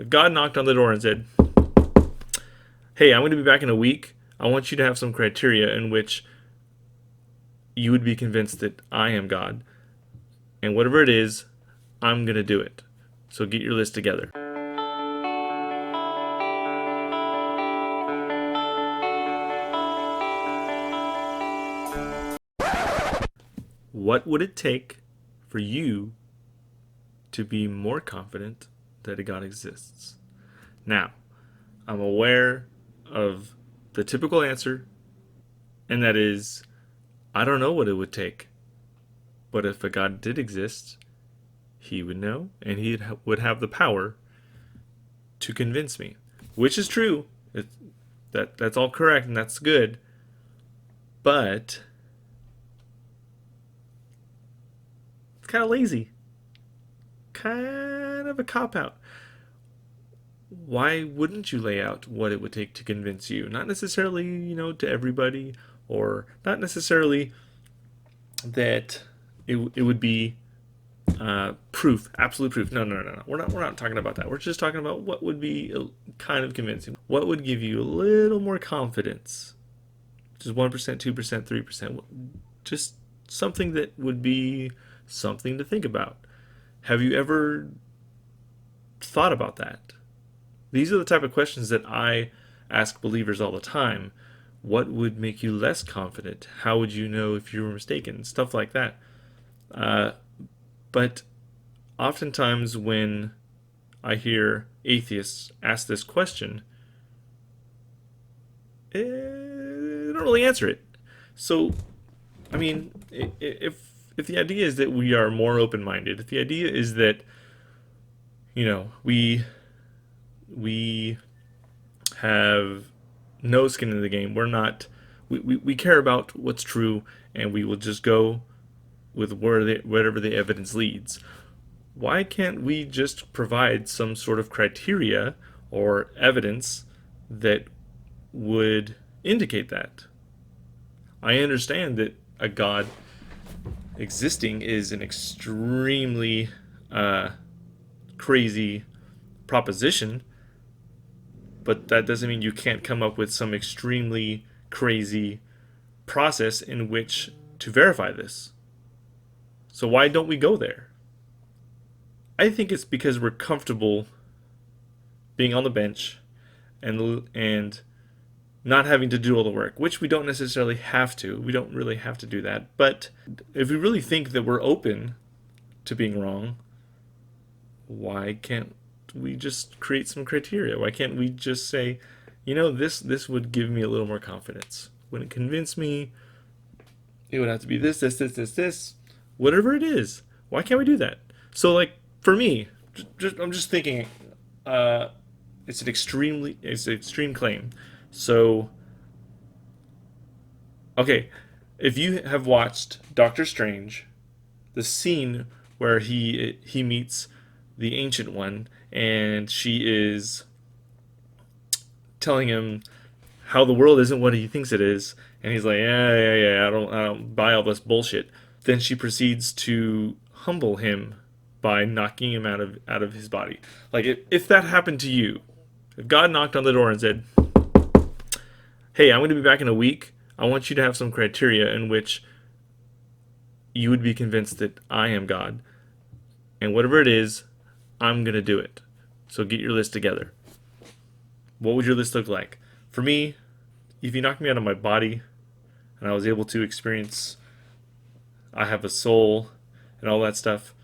If God knocked on the door and said, hey, I'm going to be back in a week, I want you to have some criteria in which you would be convinced that I am God. And whatever it is, I'm going to do it. So get your list together. What would it take for you to be more confident that a God exists? Now, I'm aware of the typical answer, and that is, I don't know what it would take. But if a God did exist, he would know, and he would have the power to convince me, which is true. That's all correct, and that's good. But it's kind of lazy, kind of a cop out. Why wouldn't you lay out what it would take to convince you? Not necessarily, to everybody, or not necessarily that it would be proof, absolute proof. No. We're not talking about that. We're just talking about what would be kind of convincing. What would give you a little more confidence? Just 1%, 2%, 3%. Just something that would be something to think about. Have you ever thought about that? These are the type of questions that I ask believers all the time. What would make you less confident? How would you know if you were mistaken? Stuff like that. But oftentimes when I hear atheists ask this question, they don't really answer it. So, I mean, if the idea is that we are more open-minded, if the idea is that, we have no skin in the game, we care about what's true, and we will just go with whatever the evidence leads. Why can't we just provide some sort of criteria or evidence that would indicate that? I understand that a God existing is an extremely crazy proposition, but that doesn't mean you can't come up with some extremely crazy process in which to verify this. So why don't we go there? I think it's because we're comfortable being on the bench and not having to do all the work, which we don't necessarily have to. We don't really have to do that. But if we really think that we're open to being wrong, why can't we just create some criteria? Why can't we just say, this would give me a little more confidence. Wouldn't convince me. It would have to be this. Whatever it is. Why can't we do that? So, like, for me, I'm just thinking, it's an extreme claim. So, okay, if you have watched Doctor Strange, the scene where he meets the Ancient One, and she is telling him how the world isn't what he thinks it is, and he's like, yeah, I don't buy all this bullshit. Then she proceeds to humble him by knocking him out of his body. Like, if that happened to you, if God knocked on the door and said, hey, I'm going to be back in a week, I want you to have some criteria in which you would be convinced that I am God. And whatever it is, I'm going to do it. So get your list together. What would your list look like? For me, if you knocked me out of my body and I was able to experience I have a soul and all that stuff,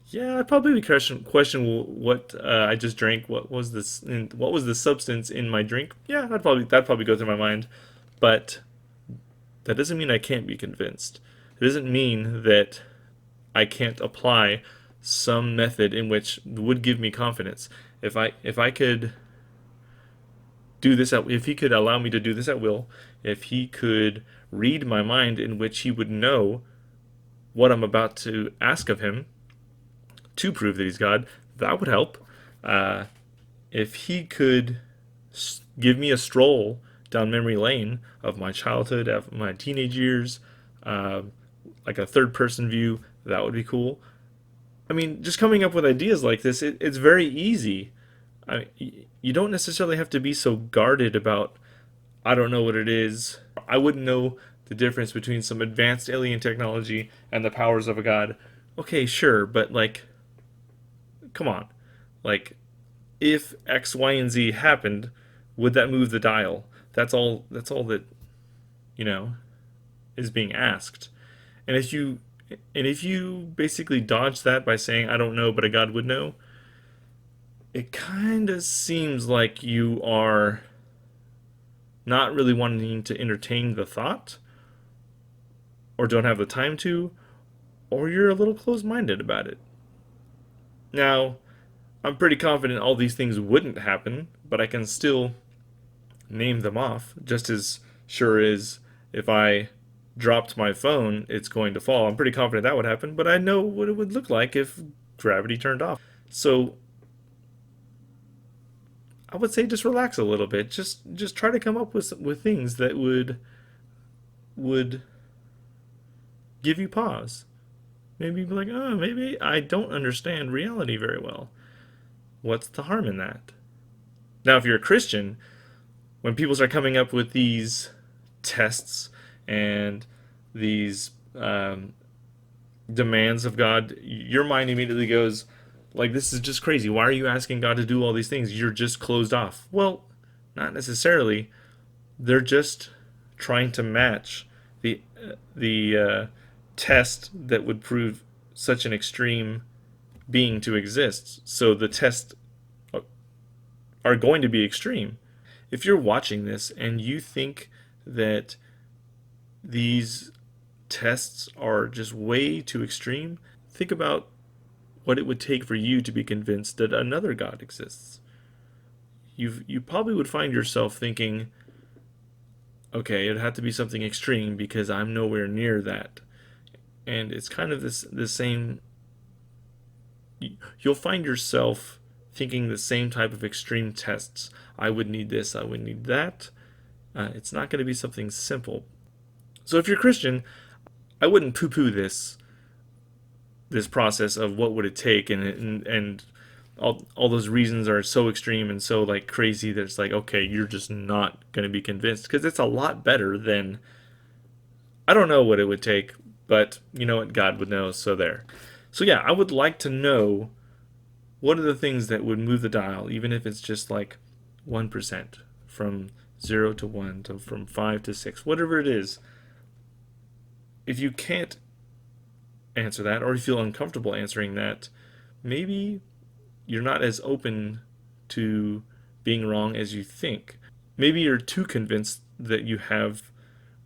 yeah, I'd probably question what I just drank. What was this? What was the substance in my drink? Yeah, that'd probably go through my mind. But that doesn't mean I can't be convinced. It doesn't mean that I can't apply some method in which would give me confidence. If I could do this if he could allow me to do this at will, if he could read my mind in which he would know what I'm about to ask of him to prove that he's God, that would help. If he could give me a stroll down memory lane of my childhood, of my teenage years, like a third person view, that would be cool. I mean, just coming up with ideas like this, it's very easy. You don't necessarily have to be so guarded about, I don't know what it is. I wouldn't know the difference between some advanced alien technology and the powers of a god. Okay, sure, but like, come on. Like, if X, Y, and Z happened, would that move the dial? That's all that, you know, is being asked. And if you basically dodge that by saying I don't know but a god would know, it kind of seems like you are not really wanting to entertain the thought, or don't have the time to, or you're a little closed-minded about it. Now, I'm pretty confident all these things wouldn't happen, but I can still name them off just as sure as if I dropped my phone, it's going to fall. I'm pretty confident that would happen, but I know what it would look like if gravity turned off. So I would say just relax a little bit. Just try to come up with things that would give you pause. Maybe be like, oh, maybe I don't understand reality very well. What's the harm in that? Now, if you're a Christian, when people start coming up with these tests and these demands of God, your mind immediately goes, like, this is just crazy. Why are you asking God to do all these things? You're just closed off. Well, not necessarily. They're just trying to match the test that would prove such an extreme being to exist. So the tests are going to be extreme. If you're watching this and you think that these tests are just way too extreme, think about what it would take for you to be convinced that another God exists. You probably would find yourself thinking, okay, it'd have to be something extreme because I'm nowhere near that. And it's kind of the same. You'll find yourself thinking the same type of extreme tests. I would need this, I would need that. It's not going to be something simple. So if you're Christian, I wouldn't poo-poo this process of what would it take, and all those reasons are so extreme and so like crazy that it's like, okay, you're just not going to be convinced, because it's a lot better than, I don't know what it would take, but you know what, God would know. So there. So yeah, I would like to know what are the things that would move the dial, even if it's just like 1%, from 0 to 1, to from 5 to 6, whatever it is. If you can't answer that, or you feel uncomfortable answering that, maybe you're not as open to being wrong as you think. Maybe you're too convinced that you have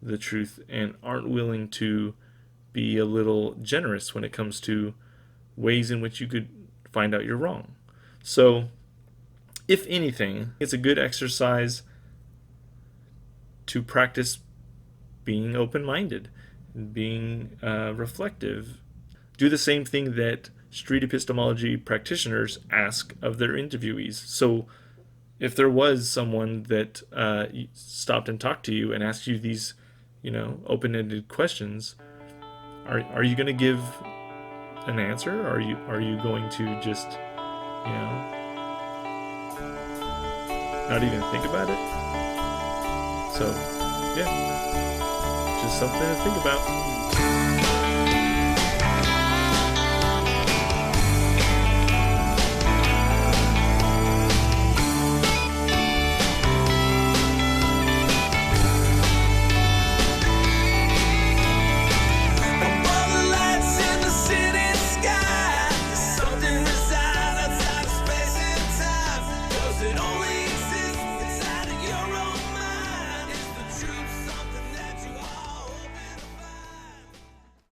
the truth and aren't willing to be a little generous when it comes to ways in which you could find out you're wrong. So, if anything, it's a good exercise to practice being open-minded, being reflective. Do the same thing that street epistemology practitioners ask of their interviewees. So if there was someone that stopped and talked to you and asked you these, open-ended questions, are you going to give an answer? Or are you going to just, not even think about it? So, yeah, just something to think about.